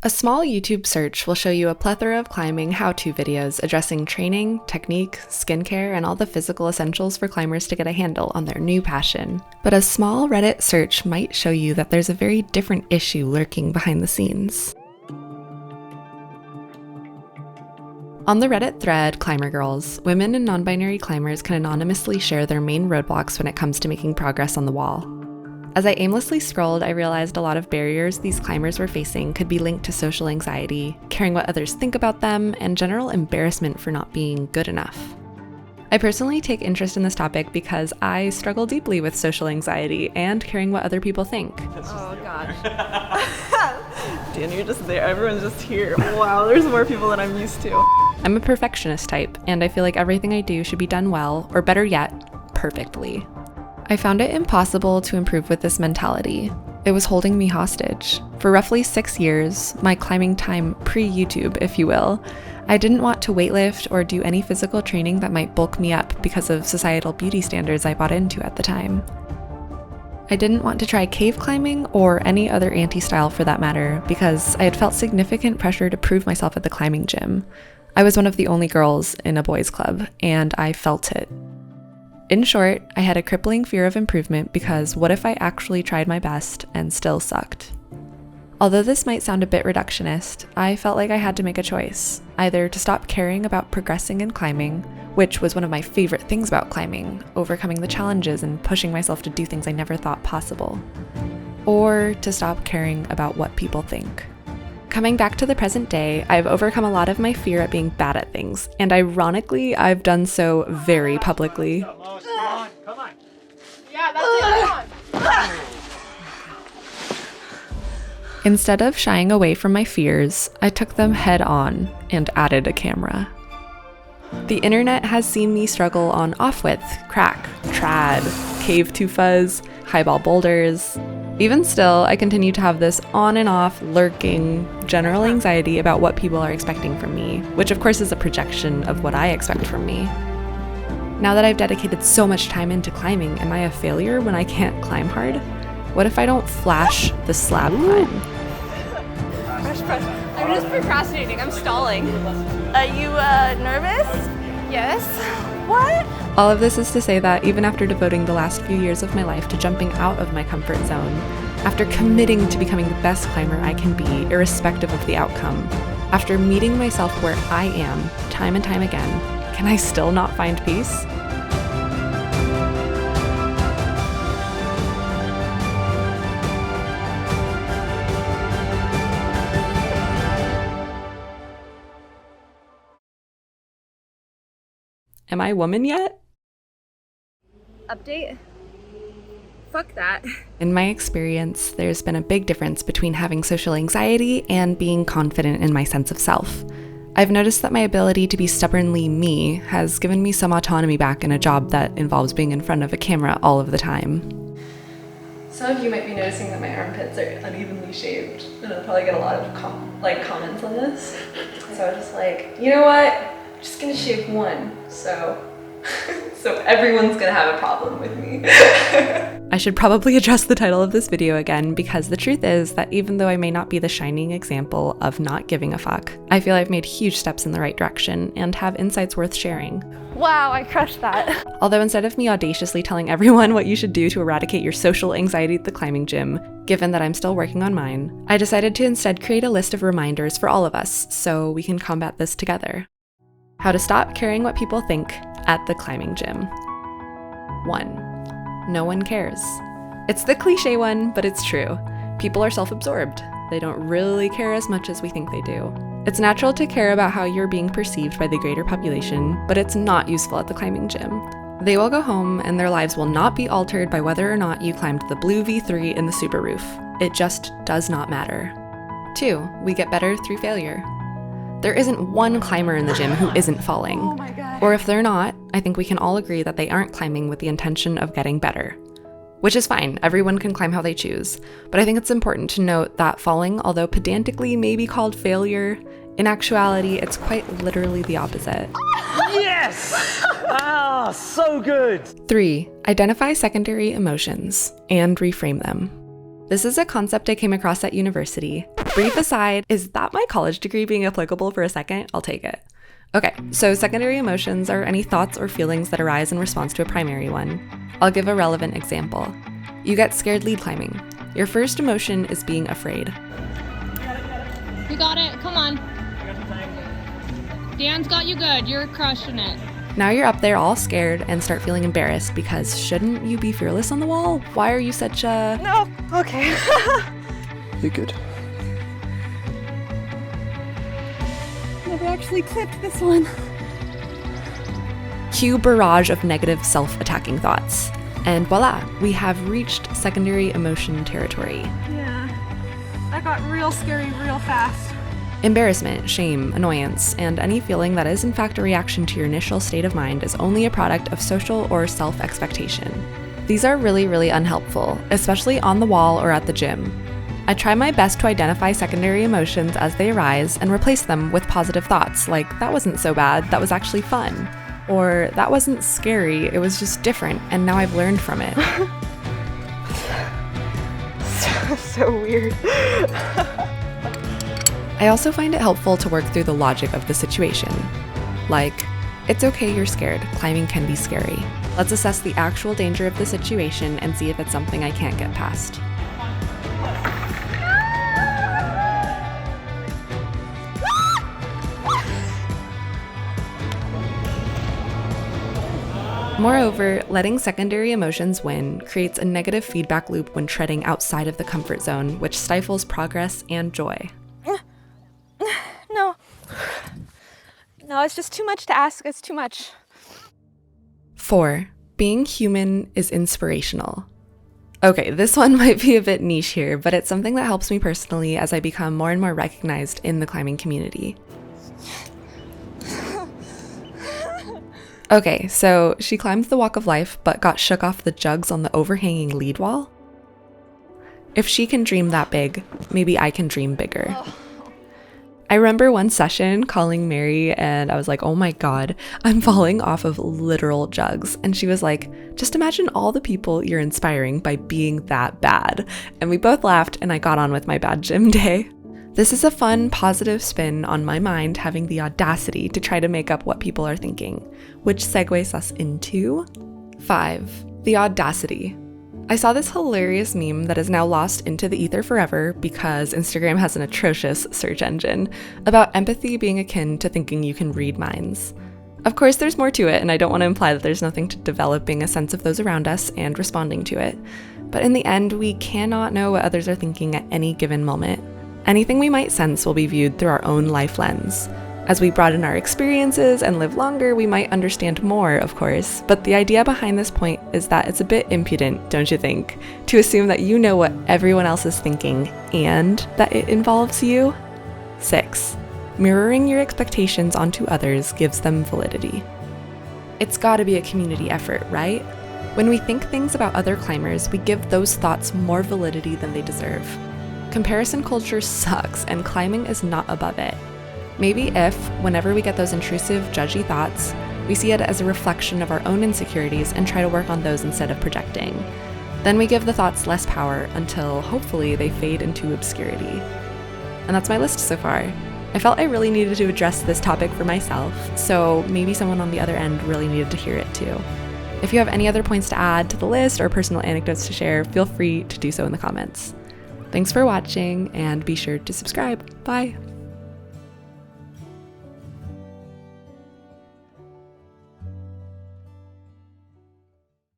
A small YouTube search will show you a plethora of climbing how-to videos addressing training, technique, skincare, and all the physical essentials for climbers to get a handle on their new passion. But a small Reddit search might show you that there's a very different issue lurking behind the scenes. On the Reddit thread, Climber Girls, women and non-binary climbers can anonymously share their main roadblocks when it comes to making progress on the wall. As I aimlessly scrolled, I realized a lot of barriers these climbers were facing could be linked to social anxiety, caring what others think about them, and general embarrassment for not being good enough. I personally take interest in this topic because I struggle deeply with social anxiety and caring what other people think. Oh gosh. Dan, you're just there. Everyone's just here. Wow, there's more people than I'm used to. I'm a perfectionist type, and I feel like everything I do should be done well, or better yet, perfectly. I found it impossible to improve with this mentality. It was holding me hostage. For roughly 6 years, my climbing time pre-YouTube, if you will, I didn't want to weightlift or do any physical training that might bulk me up because of societal beauty standards I bought into at the time. I didn't want to try cave climbing or any other anti-style for that matter because I had felt significant pressure to prove myself at the climbing gym. I was one of the only girls in a boys' club, and I felt it. In short, I had a crippling fear of improvement because what if I actually tried my best and still sucked? Although this might sound a bit reductionist, I felt like I had to make a choice, either to stop caring about progressing in climbing, which was one of my favorite things about climbing, overcoming the challenges and pushing myself to do things I never thought possible, or to stop caring about what people think. Coming back to the present day, I've overcome a lot of my fear at being bad at things, and ironically, I've done so very publicly. Come on. Yeah, that's it, come on. Instead of shying away from my fears, I took them head on and added a camera. The internet has seen me struggle on off-width, crack, trad, cave to fuzz, highball boulders. Even still, I continue to have this on and off, lurking, general anxiety about what people are expecting from me, which of course is a projection of what I expect from me. Now that I've dedicated so much time into climbing, am I a failure when I can't climb hard? What if I don't flash the slab climb? Press. I'm just procrastinating. I'm stalling. Are you nervous? Yes. What? All of this is to say that even after devoting the last few years of my life to jumping out of my comfort zone, after committing to becoming the best climber I can be, irrespective of the outcome, after meeting myself where I am, time and time again, can I still not find peace? Am I a woman yet? Update? Fuck that. In my experience, there's been a big difference between having social anxiety and being confident in my sense of self. I've noticed that my ability to be stubbornly me has given me some autonomy back in a job that involves being in front of a camera all of the time. Some of you might be noticing that my armpits are unevenly shaved, and I'll probably get a lot of comments on this. So I was just like, you know what? I'm just gonna shave one, so everyone's gonna have a problem with me. I should probably address the title of this video again because the truth is that even though I may not be the shining example of not giving a fuck, I feel I've made huge steps in the right direction and have insights worth sharing. Wow, I crushed that. Although instead of me audaciously telling everyone what you should do to eradicate your social anxiety at the climbing gym, given that I'm still working on mine, I decided to instead create a list of reminders for all of us so we can combat this together. How to stop caring what people think at the climbing gym. 1. No one cares. It's the cliche one, but it's true. People are self-absorbed. They don't really care as much as we think they do. It's natural to care about how you're being perceived by the greater population, but it's not useful at the climbing gym. They will go home and their lives will not be altered by whether or not you climbed the blue V3 in the super roof. It just does not matter. 2. We get better through failure. There isn't one climber in the gym who isn't falling. Oh my god. Or if they're not, I think we can all agree that they aren't climbing with the intention of getting better. Which is fine, everyone can climb how they choose. But I think it's important to note that falling, although pedantically may be called failure, in actuality, it's quite literally the opposite. Yes! Ah, so good! 3. Identify secondary emotions and reframe them. This is a concept I came across at university. brief aside, is that my college degree being applicable for a second? I'll take it. Okay, so secondary emotions are any thoughts or feelings that arise in response to a primary one. I'll give a relevant example. You get scared lead climbing. Your first emotion is being afraid. You got it. Come on. Dan's got you good. You're crushing it. Now you're up there all scared and start feeling embarrassed because shouldn't you be fearless on the wall? Why are you such a... No, okay. You're good. Never actually clipped this one. Cue barrage of negative self-attacking thoughts. And voila, we have reached secondary emotion territory. Yeah, that got real scary real fast. Embarrassment, shame, annoyance, and any feeling that is in fact a reaction to your initial state of mind is only a product of social or self-expectation. These are really, really unhelpful, especially on the wall or at the gym. I try my best to identify secondary emotions as they arise and replace them with positive thoughts like, that wasn't so bad, that was actually fun. Or, that wasn't scary, it was just different, and now I've learned from it. So weird. I also find it helpful to work through the logic of the situation. Like, it's okay you're scared, climbing can be scary. Let's assess the actual danger of the situation and see if it's something I can't get past. Moreover, letting secondary emotions win creates a negative feedback loop when treading outside of the comfort zone, which stifles progress and joy. No, it's just too much to ask. It's too much. 4. Being human is inspirational. Okay, this one might be a bit niche here, but it's something that helps me personally as I become more and more recognized in the climbing community. Okay, so she climbed the walk of life but got shook off the jugs on the overhanging lead wall. If she can dream that big, maybe I can dream bigger. I remember one session calling Mary and I was like, oh my God, I'm falling off of literal jugs. And she was like, just imagine all the people you're inspiring by being that bad. And we both laughed and I got on with my bad gym day. This is a fun, positive spin on my mind having the audacity to try to make up what people are thinking, which segues us into 5. The audacity. I saw this hilarious meme that is now lost into the ether forever because Instagram has an atrocious search engine about empathy being akin to thinking you can read minds. Of course, there's more to it, and I don't want to imply that there's nothing to developing a sense of those around us and responding to it. But in the end, we cannot know what others are thinking at any given moment. Anything we might sense will be viewed through our own life lens. As we broaden our experiences and live longer, we might understand more, of course, but the idea behind this point is that it's a bit impudent, don't you think, to assume that you know what everyone else is thinking and that it involves you? 6. Mirroring your expectations onto others gives them validity. It's gotta be a community effort, right? When we think things about other climbers, we give those thoughts more validity than they deserve. Comparison culture sucks, and climbing is not above it. Maybe if, whenever we get those intrusive, judgy thoughts, we see it as a reflection of our own insecurities and try to work on those instead of projecting. Then we give the thoughts less power until, hopefully, they fade into obscurity. And that's my list so far. I felt I really needed to address this topic for myself, so maybe someone on the other end really needed to hear it too. If you have any other points to add to the list or personal anecdotes to share, feel free to do so in the comments. Thanks for watching, and be sure to subscribe. Bye!